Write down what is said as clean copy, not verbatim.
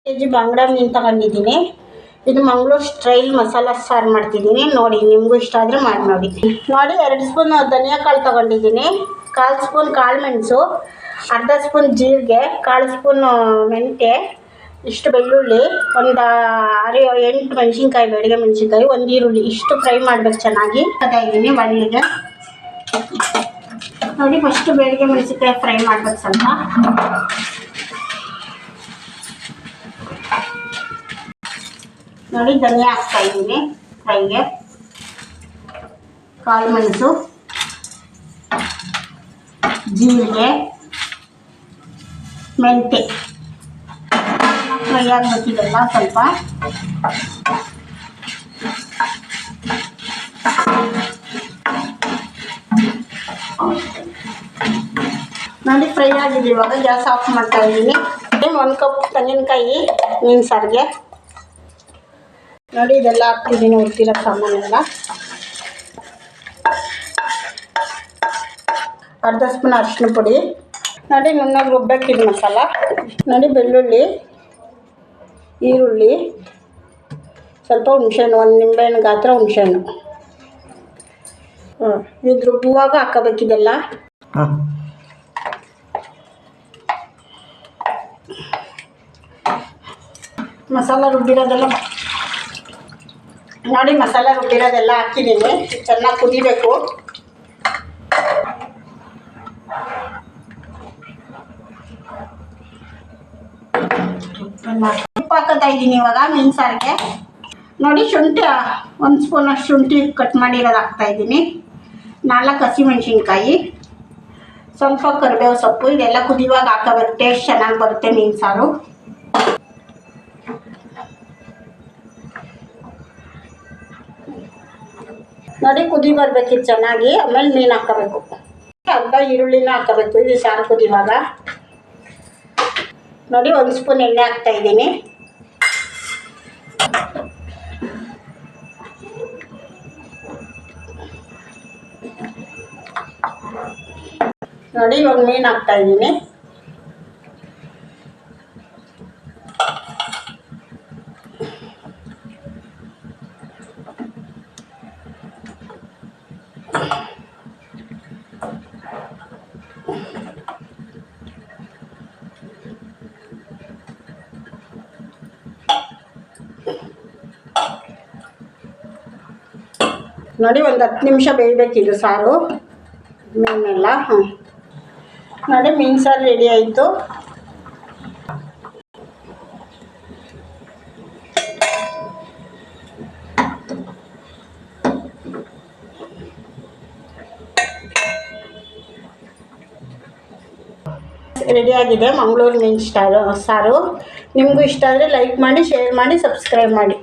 kg ಬಂಗಡ ಮೀನು ತಗೊಂಡಿದ್ದೀನಿ. ಇದು ಮಂಗಳೂರು ಸ್ಟೈಲ್ ಮಸಾಲ ಸಾರು ಮಾಡ್ತಿದ್ದೀನಿ. ನೋಡಿ, ನಿಮಗೂ ಇಷ್ಟ ಆದರೆ ಮಾಡಿ ನೋಡಿ. 2 ಸ್ಪೂನ್ ಧನಿಯಾ ಕಾಳು ತಗೊಂಡಿದ್ದೀನಿ, 1/4 ಸ್ಪೂನ್ ಕಾಳು ಮೆಣಸು, ಅರ್ಧ ಸ್ಪೂನ್ ಜೀರಿಗೆ, 1/4 ಸ್ಪೂನ್ ಮೆಂತ್ಯ, ಇಷ್ಟು ಬೆಳ್ಳುಳ್ಳಿ, ಒಂದು 8 ಮೆಣಸಿನ್ಕಾಯಿ, ಬೆಳಗ್ಗೆ ಮೆಣಸಿನ್ಕಾಯಿ, ಒಂದು ಈರುಳ್ಳಿ, ಇಷ್ಟು ಫ್ರೈ ಮಾಡಬೇಕು ಚೆನ್ನಾಗಿ. ಇದ್ದೀನಿ ಬಾಣಲಿಗೆ. ನೋಡಿ, ಫಸ್ಟು ಬೆಳಗ್ಗೆ ಮೆಣಸಿನ್ಕಾಯಿ ಫ್ರೈ ಮಾಡ್ಬೇಕು ಸ್ವಲ್ಪ. ನೋಡಿ, ಧನಿಯಾ ಹಾಕ್ತಾ ಇದ್ದೀನಿ ಫ್ರೈಗೆ, ಕಾಳು ಮೆಣಸು, ಜೀರಿಗೆ, ಮೆಂತ್ಯ ಫ್ರೈ ಆಗಬೇಕಿದೆಲ್ಲ ಸ್ವಲ್ಪ. ನೋಡಿ, ಫ್ರೈ ಆಗಿದೆ. ಇವಾಗ ಗ್ಯಾಸ್ ಆಫ್ ಮಾಡ್ತಾ ಇದ್ದೀನಿ. 1 ಕಪ್ ತೆಂಗಿನಕಾಯಿ ಮೀನು ಸಾರಿಗೆ. ನೋಡಿ, ಇದೆಲ್ಲ ಹಾಕ್ತಿದ್ದೀನಿ, ಉರ್ತಿರೋ ಸಾಮಾನೆಲ್ಲ. ಅರ್ಧ ಸ್ಪೂನ್ ಅರಿಶಿನ ಪುಡಿ. ನೋಡಿ, ನುಣ್ಣಗೆ ರುಬ್ಬಕ್ಕಿದ್ದು ಮಸಾಲ. ನೋಡಿ, ಬೆಳ್ಳುಳ್ಳಿ, ಈರುಳ್ಳಿ, ಸ್ವಲ್ಪ ಹುಣಸೆಹಣ್ಣು, 1 ನಿಂಬೆಹಣ್ಣು ಗಾತ್ರ ಹುಣಸೆಹಣ್ಣು. ಇದು ರುಬ್ಬುವಾಗ ಹಾಕಬೇಕಿದೆಲ್ಲ. ಮಸಾಲ ರುಬ್ಬಿರೋದೆಲ್ಲ ನೋಡಿ, ಮಸಾಲ ರುಬ್ಬಿರೋದೆಲ್ಲ ಹಾಕಿದ್ದೀನಿ. ಚೆನ್ನಾಗಿ ಕುದಿಬೇಕು. ಉಪ್ಪು ಹಾಕೋತಾ ಇದ್ದೀನಿ ಇವಾಗ ಮೀನು ಸಾರಿಗೆ. ನೋಡಿ, ಶುಂಠಿ 1 ಸ್ಪೂನ್ ಅಷ್ಟು ಶುಂಠಿ ಕಟ್ ಮಾಡಿರೋದು ಹಾಕ್ತಾಯಿದ್ದೀನಿ, 4 ಹಸಿಮೆಣ್ಸಿನ್ಕಾಯಿ, ಸ್ವಲ್ಪ ಕರಿಬೇವು ಸೊಪ್ಪು. ಇದೆಲ್ಲ ಕುದಿಯುವಾಗ ಹಾಕೋಬೇಕು, ಟೇಸ್ಟ್ ಚೆನ್ನಾಗಿ ಬರುತ್ತೆ ಮೀನು ಸಾರು. ನೋಡಿ, ಕುದಿ ಬರಬೇಕಿತ್ತು ಚೆನ್ನಾಗಿ. ಆಮೇಲೆ ಮೀನು ಹಾಕೋಬೇಕು. ಅರ್ಧ ಈರುಳ್ಳಿನ ಹಾಕೋಬೇಕು ಇದು ಸಾರು ಕುದಿಯುವಾಗ. ನೋಡಿ, 1 ಸ್ಪೂನ್ ಎಣ್ಣೆ ಹಾಕ್ತಾಯಿದ್ದೀನಿ. ನೋಡಿ, ಇವಾಗ ಮೀನು ಹಾಕ್ತಾಯಿದ್ದೀನಿ. ನೋಡಿ, ಒಂದು 10 ನಿಮಿಷ ಬೇಯಬೇಕಿದು ಸಾರು ಮೀನೆಲ್ಲ. ನೋಡಿ, ಮೀನು ಸಾರು ರೆಡಿ ಆಯಿತು. ರೆಡಿಯಾಗಿದೆ ಮಂಗಳೂರು ಮೀನು ಸಾರು. ನಿಮಗೂ ಇಷ್ಟ ಆದರೆ ಲೈಕ್ ಮಾಡಿ, ಶೇರ್ ಮಾಡಿ, ಸಬ್ಸ್ಕ್ರೈಬ್ ಮಾಡಿ.